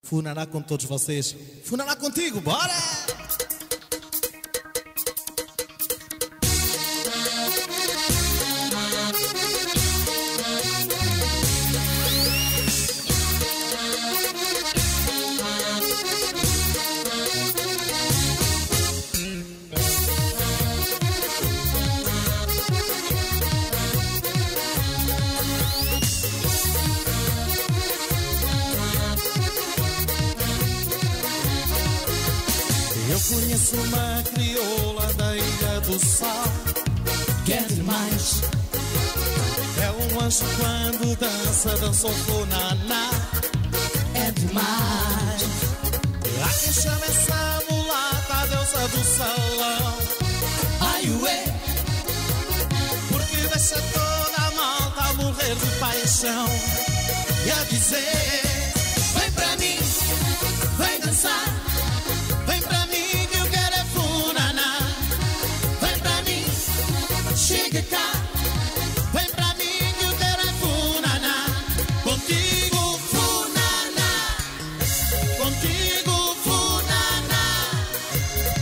Funaná com todos vocês. Funaná contigo, bora! Eu conheço uma crioula da Ilha do Sal, que é demais. é um anjo quando dança, dança o funaná. É demais. Há quem chama essa mulata a deusa do salão, Ai, ué, porque deixa toda a malta a morrer de paixão e a dizer: vem pra mim, vem dançar. vem pra mim que eu quero é funaná. Vem pra mim, chega cá. Vem pra mim que eu quero é funaná. Contigo Funaná, contigo funaná,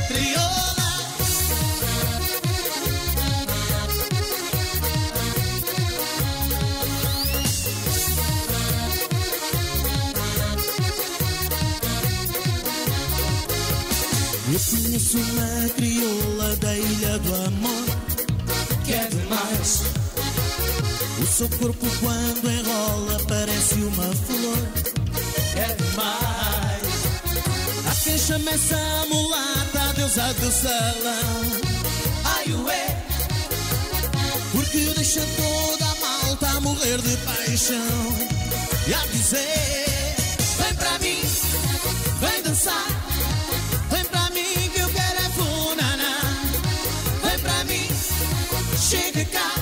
crioula. Eu conheço uma crioula da Ilha do Amor, que é demais. o seu corpo quando enrola parece uma flor. É demais. Há quem chama essa mulata a deusa do salão, Ai, ué, porque deixa toda a malta a morrer de paixão e a dizer: vem pra mim, vem dançar. Vem pra mim que eu quero é funaná. Vem pra mim, chega cá.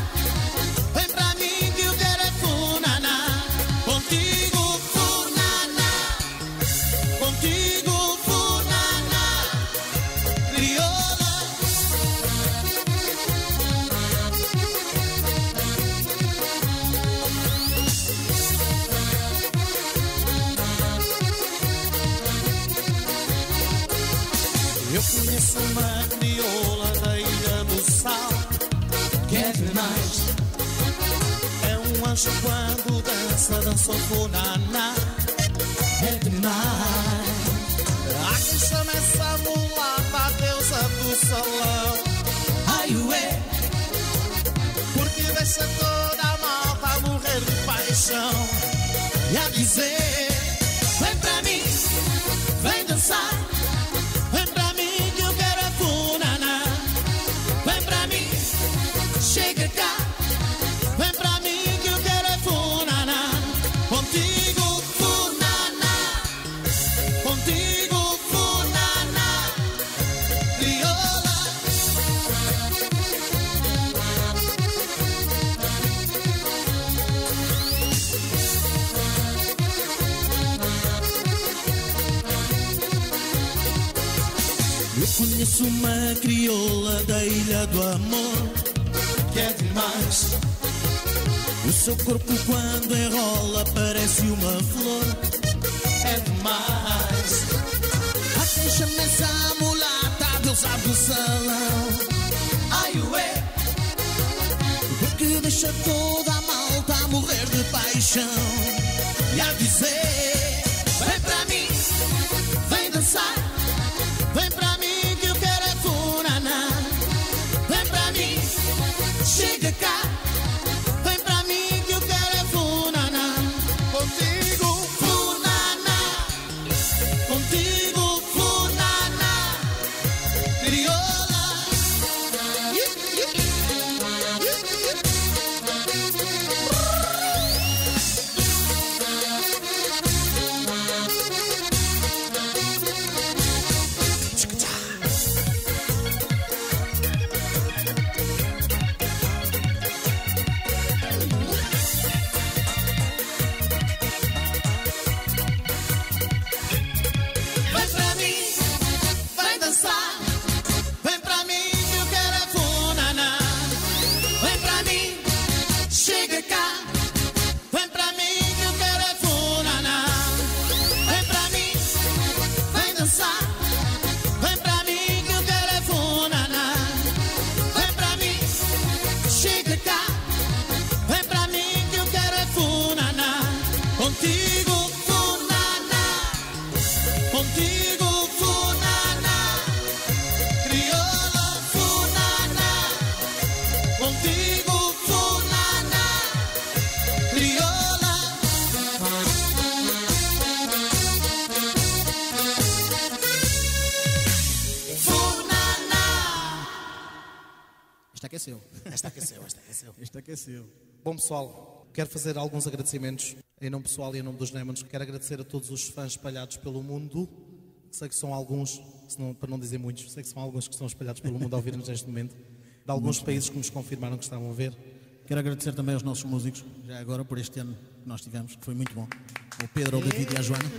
Vem pra mim que eu quero é funaná. Contigo Funaná, contigo funaná, crioula. Eu conheço uma crioula da Ilha do Sal, que é demais. é um anjo quando dança, dança o funaná. É demais. Há quem chama essa mulata a deusa do salão, Ai, ué, porque deixa toda a malta a morrer de paixão e a dizer: vem pra mim, vem dançar. vem pra mim que eu quero é funaná. Vem pra mim, chega cá. Vem pra mim que eu quero é funaná. Contigo Funaná, contigo funaná, crioula. eu conheço uma crioula da Ilha do Amor, que é demais. o seu corpo quando enrola parece uma flor. É demais. Há quem chama essa mulata a deusa do salão, Ai, ué, porque deixa toda a malta a morrer de paixão e a dizer: vem pra mim, vem dançar. Vem pra mim que eu quero é funaná. Vem pra mim, chega cá. Vem pra mim que eu quero é funaná. Contigo, Funaná, contigo, funaná, crioula. aqueceu. Esta aqueceu, esta aqueceu. Este aqueceu. Bom, pessoal, quero fazer alguns agradecimentos em nome pessoal e em nome dos Lemons. Quero agradecer a todos os fãs espalhados pelo mundo. Sei que são alguns, para não dizer muitos, sei que são alguns que estão espalhados pelo mundo a ouvir-nos neste momento. De alguns países que nos confirmaram que estavam a ver. Quero agradecer também aos nossos músicos, já agora por este ano que nós tivemos, que foi muito bom. O Pedro, o David e a Joana.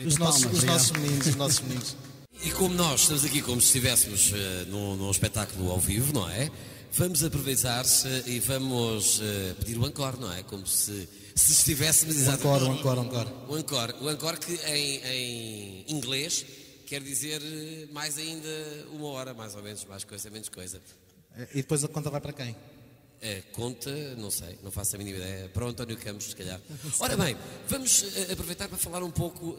Os nossos meninos. E como nós estamos aqui como se estivéssemos num espetáculo ao vivo, não é? Vamos aproveitar e vamos pedir o encore, não é? Como se estivéssemos exatamente... O encore. O encore que em inglês quer dizer mais ainda 1 hora, mais ou menos, mais coisa, menos coisa. E depois a conta vai para quem? Conta, não sei, não faço a mínima ideia. Para o António Campos, se calhar. Ora bem, vamos aproveitar para falar um pouco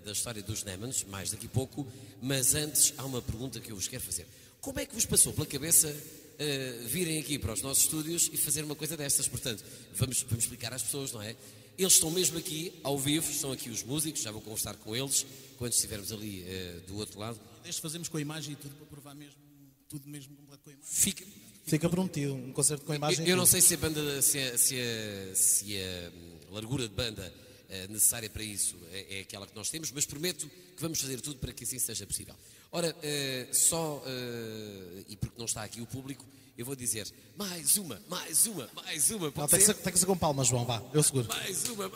da história dos Lemons, mais daqui a pouco, mas antes há uma pergunta que eu vos quero fazer. Como é que vos passou pela cabeça virem aqui para os nossos estúdios e fazer uma coisa destas? Portanto, vamos explicar às pessoas, não é? Eles estão mesmo aqui, ao vivo, estão aqui os músicos, já vou conversar com eles, quando estivermos ali do outro lado. Desde fazemos com a imagem e tudo para provar mesmo, tudo mesmo completo com a imagem. Fica prometido, um concerto com a imagem. Eu não sei se a banda, se a largura de banda necessária para isso é aquela que nós temos, mas prometo que vamos fazer tudo para que assim seja possível. Ora, e porque não está aqui o público, eu vou dizer mais uma. Não, tem que ser com palmas, João, vá, eu seguro. Mais uma,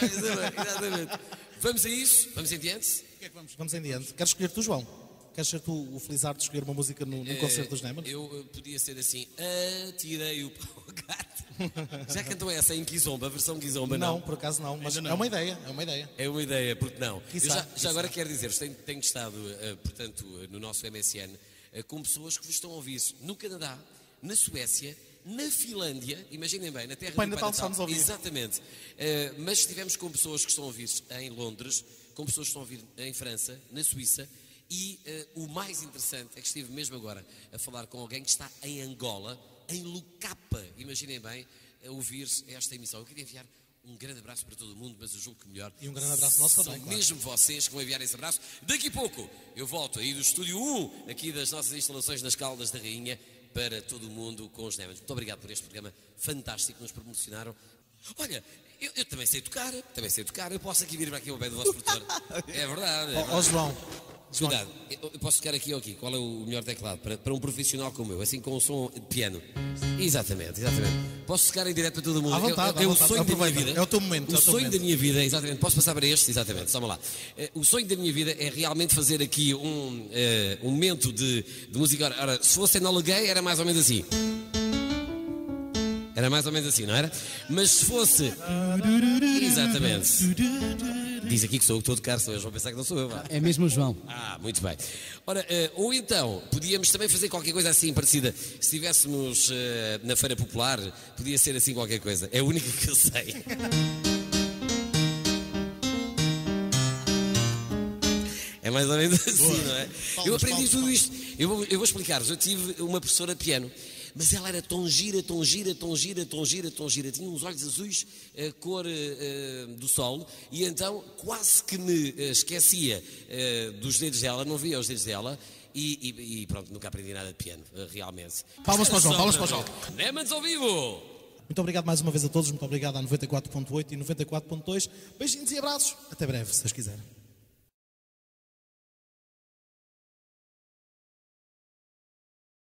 exatamente. Vamos a isso? Vamos em diante? O que é que vamos? Vamos em diante. Queres escolher tu, João? Queres ser tu o felizardo de escolher uma música num concerto dos Lemons? Eu podia ser assim, atirei o pau ao gato. Já cantou essa em Kizomba, a versão Kizomba? Não, por acaso não, mas não. É uma ideia. É uma ideia, porque não? Quiçá. Já agora quero dizer-vos, tenho estado, portanto, no nosso MSN, com pessoas que vos estão a ouvir no Canadá, na Suécia, na Finlândia, imaginem bem, na terra do Pai Natal. Estamos a ouvir. Exatamente. Mas estivemos com pessoas que estão a ouvir em Londres, com pessoas que estão a ouvir em França, na Suíça, e o mais interessante é que estive mesmo agora a falar com alguém que está em Angola, em Lucapa, imaginem bem, a ouvir esta emissão. Eu queria enviar um grande abraço para todo o mundo, mas eu julgo que melhor. E um grande abraço nosso também, claro. Mesmo vocês que vão enviar esse abraço. Daqui a pouco eu volto aí do Estúdio 1, aqui das nossas instalações nas Caldas da Rainha, para todo o mundo com os Lemons. Muito obrigado por este programa fantástico que nos promocionaram. Olha, eu também sei tocar, eu posso aqui vir para aqui ao pé do vosso produtor. É verdade. Ó João. Cuidado, eu posso tocar aqui ou aqui? Qual é o melhor teclado para um profissional como eu, assim com um som de piano? Exatamente. Posso tocar em direto para todo mundo? À vontade, é o sonho da minha vida. É o teu momento. O sonho da minha vida, exatamente. Posso passar para este? Exatamente, toma lá. O sonho da minha vida é realmente fazer aqui um momento de música. Ora, se fosse Enola Gay, era mais ou menos assim. Era mais ou menos assim, não era? Mas se fosse... Exatamente. Diz aqui que sou eu que estou a tocar, senão eles vão pensar que não sou eu. É mesmo o João. Muito bem. Ora, ou então, podíamos também fazer qualquer coisa assim parecida. Se estivéssemos na Feira Popular, podia ser assim qualquer coisa. É a única que eu sei. É mais ou menos assim, boa, não é? Eu aprendi tudo isto. Eu vou explicar-vos. Eu tive uma professora de piano, mas ela era tão gira. Tinha uns olhos azuis, cor do sol, e então quase que me esquecia dos dedos dela, não via os dedos dela, e pronto, nunca aprendi nada de piano, realmente. Palmas para o João, Lemons ao vivo! Muito obrigado mais uma vez a todos, muito obrigado à 94.8 e 94.2. Beijinhos e abraços. Até breve, se Deus quiser.